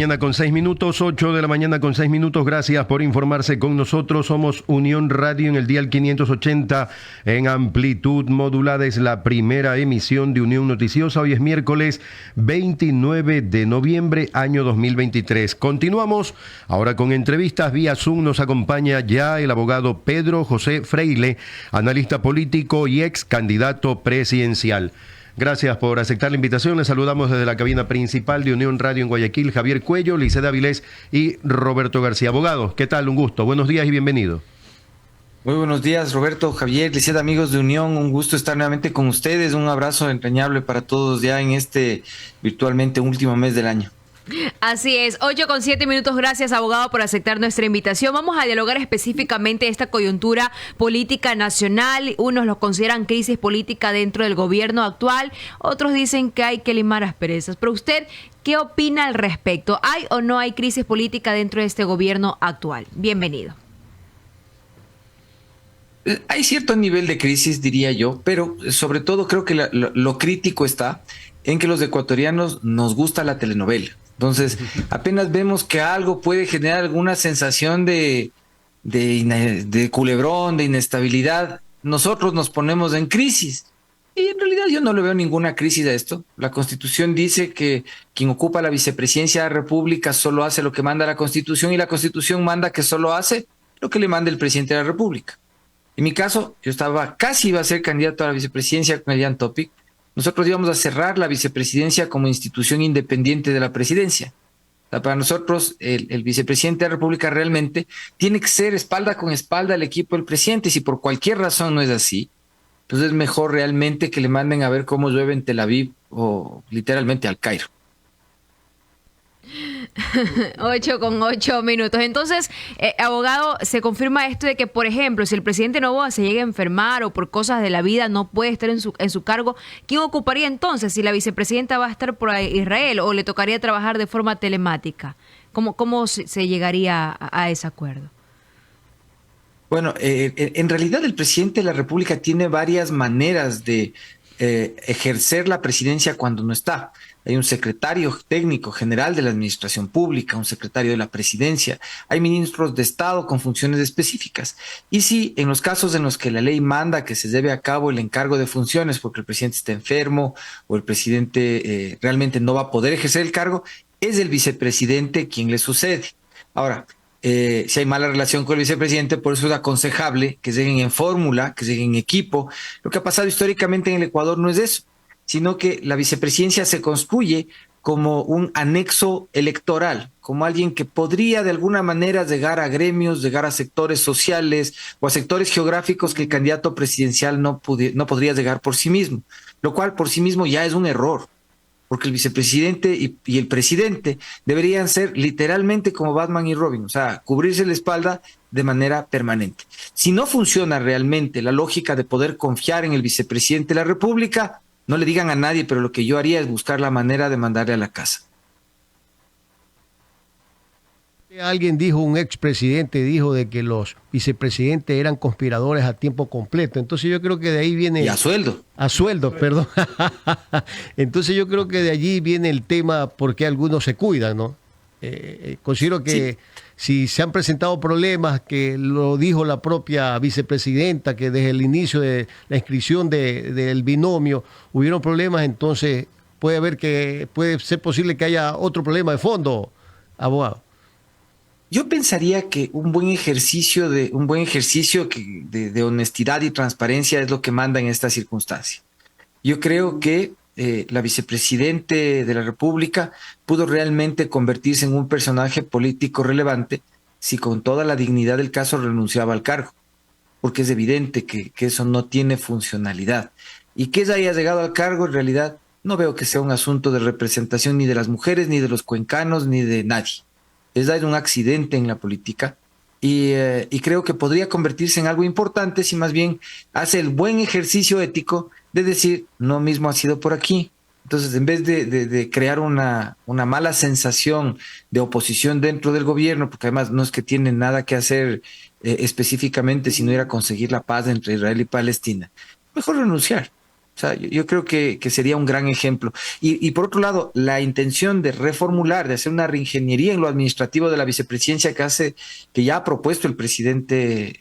mañana con 6 minutos, 8 de la mañana con 6 minutos. Gracias por informarse con nosotros. Somos Unión Radio en el dial 580 en amplitud modulada. Es la primera emisión de Unión Noticiosa. Hoy es miércoles 29 de noviembre, año 2023. Continuamos ahora con entrevistas vía Zoom. Nos acompaña ya el abogado Pedro José Freile, analista político y ex candidato presidencial. Gracias por aceptar la invitación. Les saludamos desde la cabina principal de Unión Radio en Guayaquil, Javier Cuello, Liceda Avilés y Roberto García. Abogado, ¿qué tal? Un gusto. Buenos días y bienvenido. Muy buenos días, Roberto, Javier, Liceda, amigos de Unión. Un gusto estar nuevamente con ustedes. Un abrazo entrañable para todos ya en este virtualmente último mes del año. Así es, 8:07. Gracias, abogado, por aceptar nuestra invitación. Vamos a dialogar específicamente esta coyuntura política nacional. Unos lo consideran crisis política dentro del gobierno actual, otros dicen que hay que limar asperezas. Pero usted, ¿qué opina al respecto? ¿Hay o no hay crisis política dentro de este gobierno actual? Bienvenido. Hay cierto nivel de crisis, diría yo, pero sobre todo creo que lo crítico está en que los ecuatorianos nos gusta la telenovela. Entonces, apenas vemos que algo puede generar alguna sensación de culebrón, de inestabilidad, nosotros nos ponemos en crisis. Y en realidad yo no le veo ninguna crisis a esto. La Constitución dice que quien ocupa la vicepresidencia de la República solo hace lo que manda la Constitución, y la Constitución manda que solo hace lo que le manda el presidente de la República. En mi caso, yo casi iba a ser candidato a la vicepresidencia con Elian Topic. Nosotros íbamos a cerrar la vicepresidencia como institución independiente de la presidencia. O sea, para nosotros, el vicepresidente de la República realmente tiene que ser espalda con espalda al equipo del presidente. Si por cualquier razón no es así, entonces es mejor realmente que le manden a ver cómo llueve en Tel Aviv o literalmente al Cairo. 8:08. Entonces, abogado, se confirma esto de que, por ejemplo, si el presidente Noboa se llega a enfermar o por cosas de la vida no puede estar en su cargo, ¿quién ocuparía entonces? Si la vicepresidenta va a estar por Israel o le tocaría trabajar de forma telemática. ¿Cómo se llegaría a ese acuerdo? Bueno, en realidad el presidente de la República tiene varias maneras de ejercer la presidencia cuando no está. Hay un secretario técnico general de la administración pública, un secretario de la presidencia, hay ministros de Estado con funciones específicas. Y si en los casos en los que la ley manda que se lleve a cabo el encargo de funciones porque el presidente está enfermo o el presidente realmente no va a poder ejercer el cargo, es el vicepresidente quien le sucede. Ahora, si hay mala relación con el vicepresidente, por eso es aconsejable que lleguen en fórmula, que lleguen en equipo. Lo que ha pasado históricamente en el Ecuador no es eso, sino que la vicepresidencia se construye como un anexo electoral, como alguien que podría de alguna manera llegar a gremios, llegar a sectores sociales o a sectores geográficos que el candidato presidencial no podría llegar por sí mismo, lo cual por sí mismo ya es un error, porque el vicepresidente y el presidente deberían ser literalmente como Batman y Robin, o sea, cubrirse la espalda de manera permanente. Si no funciona realmente la lógica de poder confiar en el vicepresidente de la República, no le digan a nadie, pero lo que yo haría es buscar la manera de mandarle a la casa. Alguien dijo, un expresidente dijo de que los vicepresidentes eran conspiradores a tiempo completo. Entonces yo creo que de ahí viene... Y a sueldo. A sueldo, perdón. Entonces yo creo que de allí viene el tema por qué algunos se cuidan, ¿no? Considero que si se han presentado problemas, que lo dijo la propia vicepresidenta, que desde el inicio de la inscripción del binomio hubieron problemas, entonces puede ser posible que haya otro problema de fondo, abogado. Yo pensaría que un buen ejercicio de honestidad y transparencia es lo que manda en esta circunstancia. Yo creo que la vicepresidente de la República pudo realmente convertirse en un personaje político relevante si con toda la dignidad del caso renunciaba al cargo, porque es evidente que eso no tiene funcionalidad. Y que ella haya llegado al cargo, en realidad no veo que sea un asunto de representación ni de las mujeres, ni de los cuencanos, ni de nadie. Es dar un accidente en la política y creo que podría convertirse en algo importante si más bien hace el buen ejercicio ético de decir, no mismo ha sido por aquí. Entonces, en vez de crear una mala sensación de oposición dentro del gobierno, porque además no es que tiene nada que hacer específicamente sino ir a conseguir la paz entre Israel y Palestina, mejor renunciar. O sea, yo creo que sería un gran ejemplo. Y por otro lado, la intención de reformular, de hacer una reingeniería en lo administrativo de la vicepresidencia que ya ha propuesto el presidente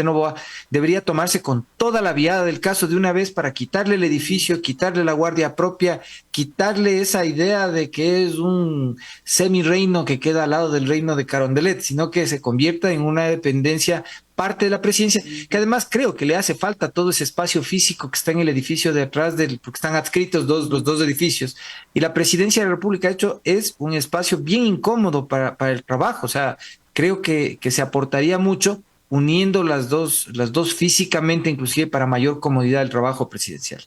Noboa, debería tomarse con toda la viada del caso de una vez para quitarle el edificio, quitarle la guardia propia, quitarle esa idea de que es un semi-reino que queda al lado del reino de Carondelet, sino que se convierta en una dependencia parte de la presidencia, que además creo que le hace falta todo ese espacio físico que está en el edificio de atrás, porque están adscritos los dos edificios. Y la presidencia de la República, de hecho, es un espacio bien incómodo para el trabajo. O sea, creo que se aportaría mucho uniendo las dos físicamente, inclusive para mayor comodidad del trabajo presidencial.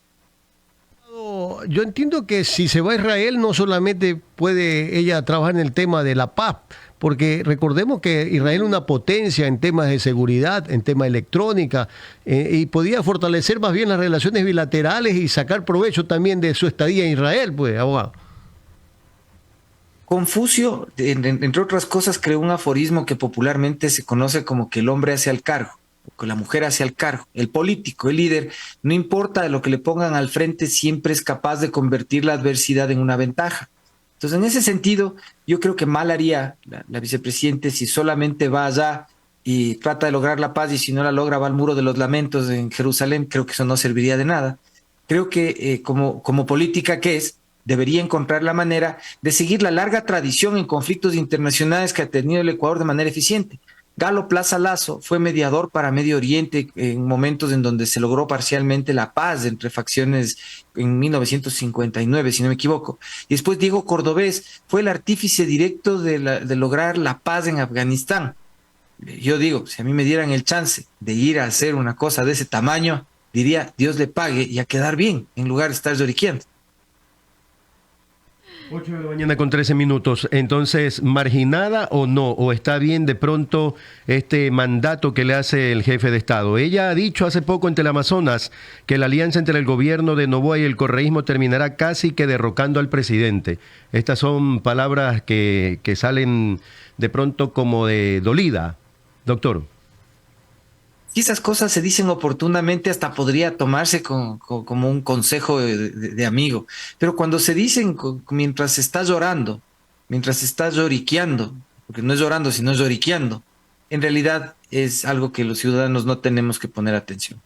Yo entiendo que si se va a Israel no solamente puede ella trabajar en el tema de la paz, porque recordemos que Israel es una potencia en temas de seguridad, en temas de electrónica, y podía fortalecer más bien las relaciones bilaterales y sacar provecho también de su estadía en Israel, pues, abogado. Confucio, entre otras cosas, creó un aforismo que popularmente se conoce como que el hombre hace al cargo, o que la mujer hace al cargo. El político, el líder, no importa de lo que le pongan al frente, siempre es capaz de convertir la adversidad en una ventaja. Entonces, en ese sentido, yo creo que mal haría la vicepresidente si solamente va allá y trata de lograr la paz y si no la logra va al muro de los lamentos en Jerusalén. Creo que eso no serviría de nada. Creo que como política que es, debería encontrar la manera de seguir la larga tradición en conflictos internacionales que ha tenido el Ecuador de manera eficiente. Galo Plaza Lazo fue mediador para Medio Oriente en momentos en donde se logró parcialmente la paz entre facciones en 1959, si no me equivoco. Y después Diego Cordobés fue el artífice directo de lograr la paz en Afganistán. Yo digo, si a mí me dieran el chance de ir a hacer una cosa de ese tamaño, diría, Dios le pague y a quedar bien, en lugar de estar lloriqueando. 8 de la mañana con 13 minutos. Entonces, ¿marginada o no? ¿O está bien de pronto este mandato que le hace el jefe de Estado? Ella ha dicho hace poco en Teleamazonas que la alianza entre el gobierno de Noboa y el correísmo terminará casi que derrocando al presidente. Estas son palabras que salen de pronto como de dolida, doctor. Si esas cosas se dicen oportunamente, hasta podría tomarse como un consejo de amigo. Pero cuando se dicen mientras estás llorando, mientras estás lloriqueando, porque no es llorando, sino lloriqueando, en realidad es algo que los ciudadanos no tenemos que poner atención.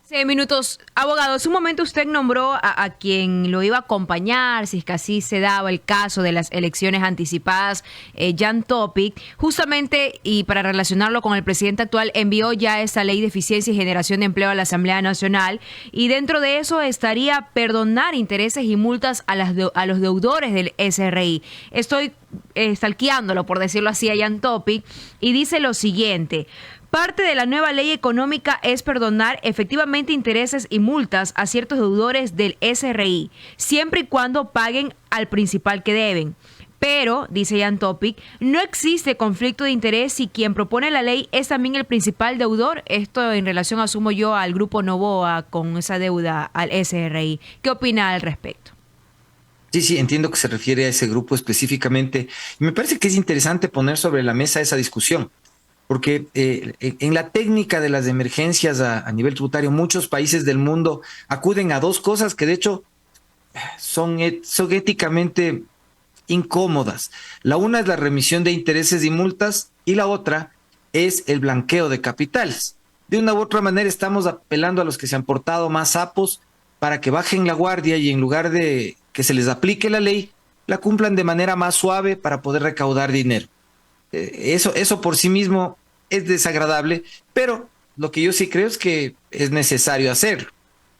6 minutos. Abogado, hace un momento usted nombró a quien lo iba a acompañar, si es que así se daba el caso de las elecciones anticipadas, Jan Topic. Justamente, y para relacionarlo con el presidente actual, envió ya esta ley de eficiencia y generación de empleo a la Asamblea Nacional, y dentro de eso estaría perdonar intereses y multas a los deudores del SRI. Estoy stalkeándolo, por decirlo así, a Jan Topic, y dice lo siguiente: parte de la nueva ley económica es perdonar efectivamente intereses y multas a ciertos deudores del SRI, siempre y cuando paguen al principal que deben. Pero, dice Jan Topic, no existe conflicto de interés si quien propone la ley es también el principal deudor. Esto en relación, asumo yo, al grupo Noboa con esa deuda al SRI. ¿Qué opina al respecto? Sí, entiendo que se refiere a ese grupo específicamente. Y me parece que es interesante poner sobre la mesa esa discusión. Porque en la técnica de las emergencias a nivel tributario, muchos países del mundo acuden a dos cosas que de hecho son éticamente incómodas. La una es la remisión de intereses y multas y la otra es el blanqueo de capitales. De una u otra manera estamos apelando a los que se han portado más sapos para que bajen la guardia y en lugar de que se les aplique la ley, la cumplan de manera más suave para poder recaudar dinero. Eso por sí mismo es desagradable, pero lo que yo sí creo es que es necesario hacerlo.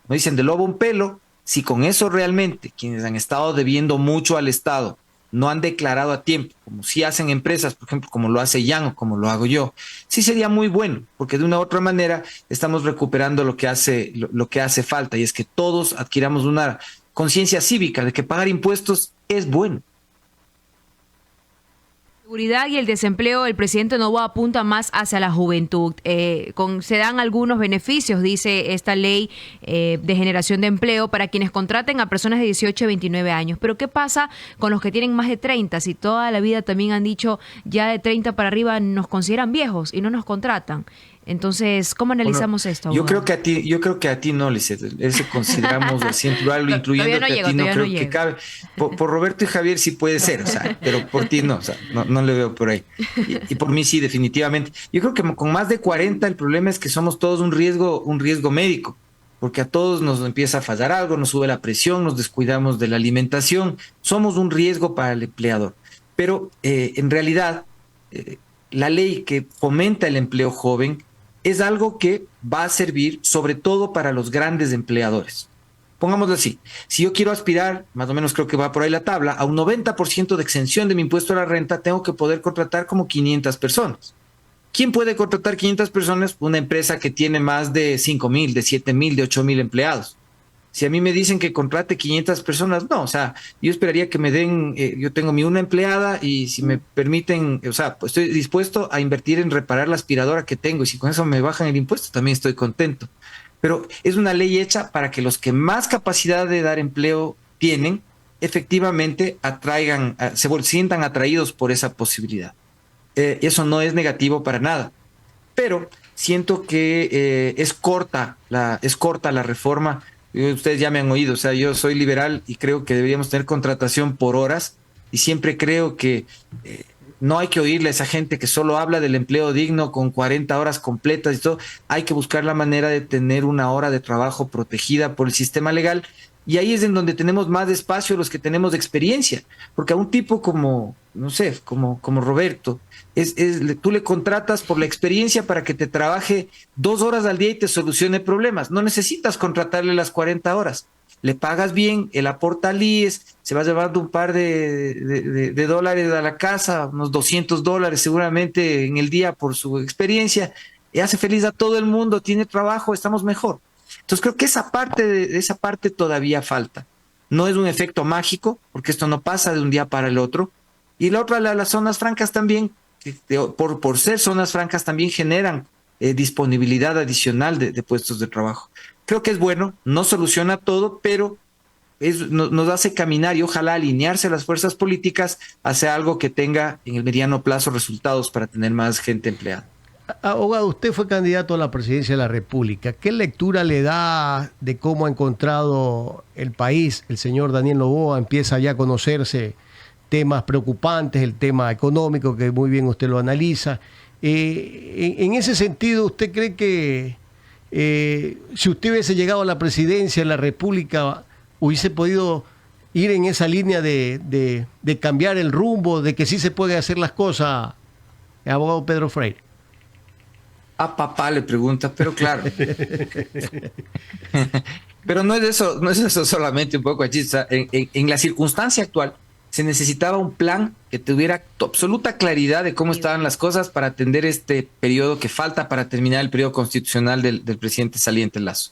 No dicen de lobo un pelo, si con eso realmente quienes han estado debiendo mucho al Estado no han declarado a tiempo, como si hacen empresas, por ejemplo, como lo hace Jan o como lo hago yo, sí sería muy bueno, porque de una u otra manera estamos recuperando lo que hace falta, y es que todos adquiramos una conciencia cívica de que pagar impuestos es bueno. Seguridad y el desempleo, el presidente Noboa apunta más hacia la juventud. Se dan algunos beneficios, dice esta ley de generación de empleo, para quienes contraten a personas de 18 a 29 años. Pero ¿qué pasa con los que tienen más de 30? Si toda la vida también han dicho ya de 30 para arriba nos consideran viejos y no nos contratan. Entonces, ¿cómo analizamos esto, Yo abogado? creo que a ti no, Lisset. Eso consideramos recién plural, incluyendo Todavía no que llego, a ti no todavía creo no que llego. cabe. Por Roberto y Javier sí puede ser, o sea, pero por ti no, o sea, no le veo por ahí. Y por mí sí, definitivamente. Yo creo que con más de 40 el problema es que somos todos un riesgo médico, porque a todos nos empieza a fallar algo, nos sube la presión, nos descuidamos de la alimentación, somos un riesgo para el empleador. Pero en realidad, la ley que fomenta el empleo joven es algo que va a servir sobre todo para los grandes empleadores. Pongámoslo así, si yo quiero aspirar, más o menos creo que va por ahí la tabla, a un 90% de exención de mi impuesto a la renta, tengo que poder contratar como 500 personas. ¿Quién puede contratar 500 personas? Una empresa que tiene más de 5,000, de 7,000, de 8,000 empleados. Si a mí me dicen que contrate 500 personas, no, o sea, yo esperaría que me den, yo tengo una empleada y si me permiten, o sea, pues estoy dispuesto a invertir en reparar la aspiradora que tengo y si con eso me bajan el impuesto, también estoy contento. Pero es una ley hecha para que los que más capacidad de dar empleo tienen, efectivamente se sientan atraídos por esa posibilidad. Eso no es negativo para nada, pero siento que es corta la reforma. Ustedes ya me han oído, o sea, yo soy liberal y creo que deberíamos tener contratación por horas y siempre creo que no hay que oírle a esa gente que solo habla del empleo digno con 40 horas completas y todo. Hay que buscar la manera de tener una hora de trabajo protegida por el sistema legal y ahí es en donde tenemos más espacio los que tenemos experiencia, porque a un tipo como, no sé, como Roberto, tú le contratas por la experiencia para que te trabaje 2 horas al día y te solucione problemas. No necesitas contratarle las 40 horas. Le pagas bien, él aporta al IES, se va llevando un par de dólares a la casa, unos $200 seguramente en el día por su experiencia, y hace feliz a todo el mundo, tiene trabajo, estamos mejor. Entonces creo que esa parte todavía falta. No es un efecto mágico, porque esto no pasa de un día para el otro. Y la otra, las zonas francas también, por ser zonas francas, también generan disponibilidad adicional de puestos de trabajo. Creo que es bueno, no soluciona todo, pero nos hace caminar y ojalá alinearse a las fuerzas políticas hacia algo que tenga en el mediano plazo resultados para tener más gente empleada. Abogado, usted fue candidato a la presidencia de la República. ¿Qué lectura le da de cómo ha encontrado el país? El señor Daniel Noboa empieza ya a conocerse temas preocupantes, el tema económico, que muy bien usted lo analiza. En ese sentido, ¿usted cree que si usted hubiese llegado a la presidencia de la República, hubiese podido ir en esa línea de cambiar el rumbo, de que sí se puede hacer las cosas, abogado Pedro Freire? A papá le pregunta, pero claro. Pero no es eso solamente un poco, Achisa. En la circunstancia actual se necesitaba un plan que tuviera absoluta claridad de cómo estaban las cosas para atender este periodo que falta para terminar el periodo constitucional del presidente saliente Lasso.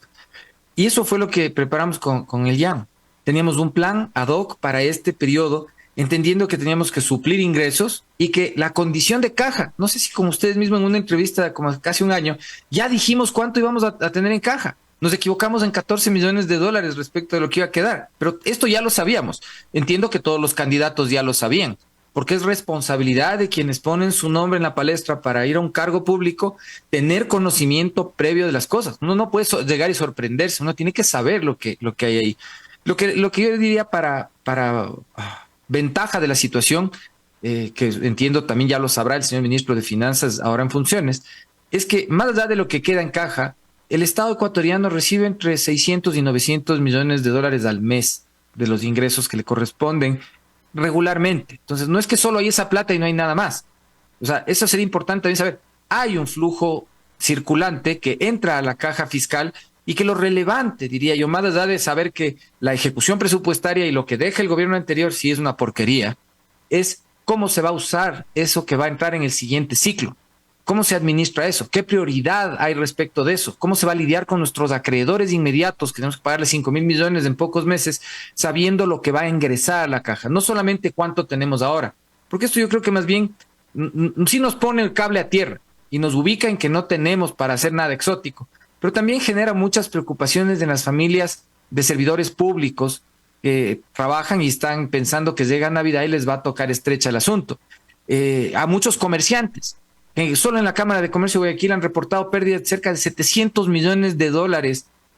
Y eso fue lo que preparamos con el YAM. Teníamos un plan ad hoc para este periodo, entendiendo que teníamos que suplir ingresos y que la condición de caja, no sé si como ustedes mismos en una entrevista como casi un año, ya dijimos cuánto íbamos a tener en caja. Nos equivocamos en $14 millones respecto de lo que iba a quedar, pero esto ya lo sabíamos. Entiendo que todos los candidatos ya lo sabían, porque es responsabilidad de quienes ponen su nombre en la palestra para ir a un cargo público, tener conocimiento previo de las cosas. Uno no puede llegar y sorprenderse, uno tiene que saber lo que hay ahí. Lo que yo diría para ventaja de la situación, que entiendo también ya lo sabrá el señor ministro de Finanzas ahora en funciones, es que más allá de lo que queda en caja, el Estado ecuatoriano recibe entre 600 y 900 millones de dólares al mes de los ingresos que le corresponden regularmente. Entonces, no es que solo hay esa plata y no hay nada más. O sea, eso sería importante también saber. Hay un flujo circulante que entra a la caja fiscal y que lo relevante, diría yo, más allá de saber que la ejecución presupuestaria y lo que deja el gobierno anterior sí es una porquería, es cómo se va a usar eso que va a entrar en el siguiente ciclo. ¿Cómo se administra eso? ¿Qué prioridad hay respecto de eso? ¿Cómo se va a lidiar con nuestros acreedores inmediatos que tenemos que pagarle 5,000 millones en pocos meses, sabiendo lo que va a ingresar a la caja? No solamente cuánto tenemos ahora, porque esto yo creo que más bien sí nos pone el cable a tierra y nos ubica en que no tenemos para hacer nada exótico, pero también genera muchas preocupaciones en las familias de servidores públicos que trabajan y están pensando que llega Navidad y les va a tocar estrecha el asunto. A muchos comerciantes Solo en la Cámara de Comercio de Guayaquil han reportado pérdidas de cerca de $700 millones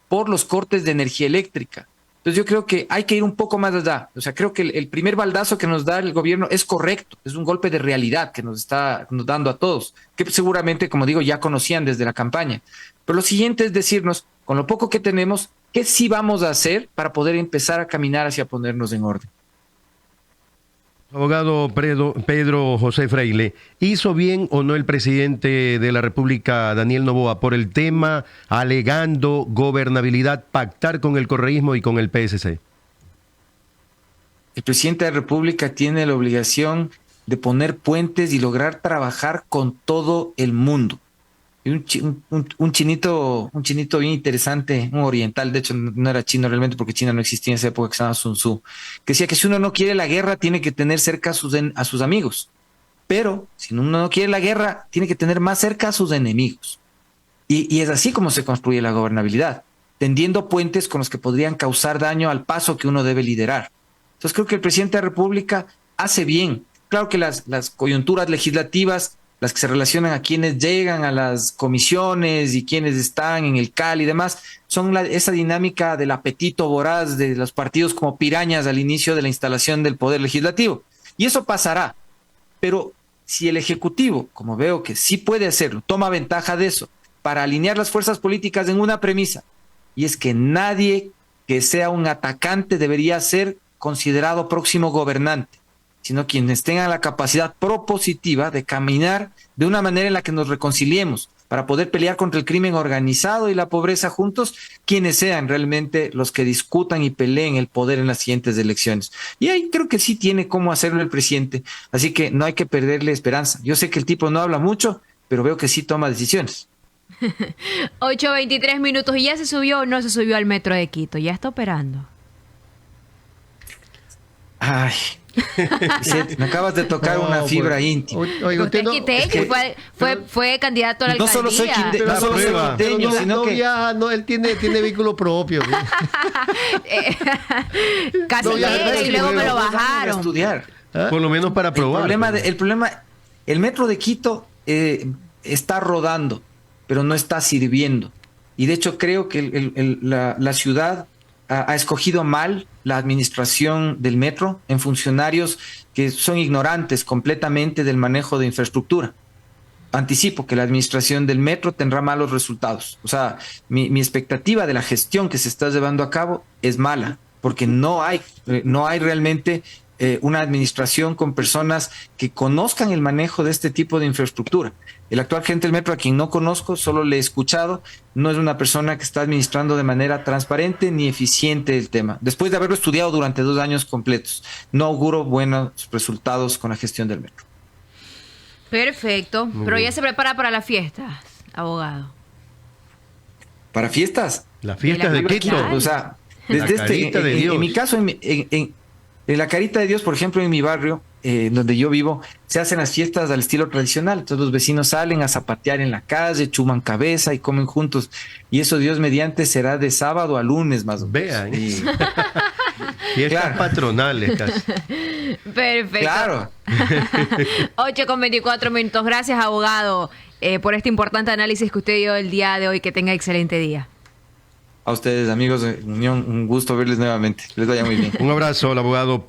por los cortes de energía eléctrica. Entonces yo creo que hay que ir un poco más allá. O sea, creo que el primer baldazo que nos da el gobierno es correcto, es un golpe de realidad que nos está dando a todos, que seguramente, como digo, ya conocían desde la campaña. Pero lo siguiente es decirnos, con lo poco que tenemos, ¿qué sí vamos a hacer para poder empezar a caminar hacia ponernos en orden? Abogado Pedro José Freile, ¿hizo bien o no el presidente de la República, Daniel Noboa, por el tema alegando gobernabilidad, pactar con el correísmo y con el PSC? El presidente de la República tiene la obligación de poner puentes y lograr trabajar con todo el mundo. Y un chinito bien interesante, un oriental, de hecho no era chino realmente porque China no existía en esa época, que se llama Sun Tzu, que decía que si uno no quiere la guerra tiene que tener cerca a sus amigos, pero si uno no quiere la guerra tiene que tener más cerca a sus enemigos. Y es así como se construye la gobernabilidad, tendiendo puentes con los que podrían causar daño al paso que uno debe liderar. Entonces creo que el presidente de la República hace bien. Claro que las coyunturas legislativas, las que se relacionan a quienes llegan a las comisiones y quienes están en el CAL y demás, son esa dinámica del apetito voraz de los partidos como pirañas al inicio de la instalación del poder legislativo. Y eso pasará. Pero si el Ejecutivo, como veo que sí puede hacerlo, toma ventaja de eso para alinear las fuerzas políticas en una premisa, y es que nadie que sea un atacante debería ser considerado próximo gobernante, sino quienes tengan la capacidad propositiva de caminar de una manera en la que nos reconciliemos para poder pelear contra el crimen organizado y la pobreza juntos, quienes sean realmente los que discutan y peleen el poder en las siguientes elecciones. Y ahí creo que sí tiene cómo hacerlo el presidente, así que no hay que perderle esperanza. Yo sé que el tipo no habla mucho, pero veo que sí toma decisiones. 8:23 minutos. ¿Y ya se subió o no se subió al metro de Quito? ¿Ya está operando? Ay, me acabas de tocar una fibra íntima. Oiga, usted no, fue candidato a la no alcaldía. No solo soy quiteño, sino que viaja, no, él tiene vehículo propio. Casi llega y luego me lo bajaron. Estudiar. ¿Ah? Por lo menos para probar. El metro de Quito está rodando, pero no está sirviendo. Y de hecho creo que la ciudad ha escogido mal la administración del metro en funcionarios que son ignorantes completamente del manejo de infraestructura. Anticipo que la administración del metro tendrá malos resultados. O sea, mi expectativa de la gestión que se está llevando a cabo es mala, porque no hay realmente una administración con personas que conozcan el manejo de este tipo de infraestructura. El actual gerente del metro, a quien no conozco, solo le he escuchado, no es una persona que está administrando de manera transparente ni eficiente el tema. Después de haberlo estudiado durante 2 años completos, no auguro buenos resultados con la gestión del metro. Perfecto. Pero ya se prepara para las fiestas, abogado. ¿Para fiestas? Las fiestas de Quito. O sea, desde en mi caso, en la Carita de Dios, por ejemplo, en mi barrio, donde yo vivo, se hacen las fiestas al estilo tradicional. Entonces los vecinos salen a zapatear en la calle, chuman cabeza y comen juntos. Y eso, Dios mediante, será de sábado a lunes más o menos. Vean. Fiestas patronales casi. Perfecto. Claro. 8:24 minutos. Gracias, abogado, por este importante análisis que usted dio el día de hoy. Que tenga excelente día. A ustedes, amigos de Unión, un gusto verles nuevamente. Les vaya muy bien. Un abrazo al abogado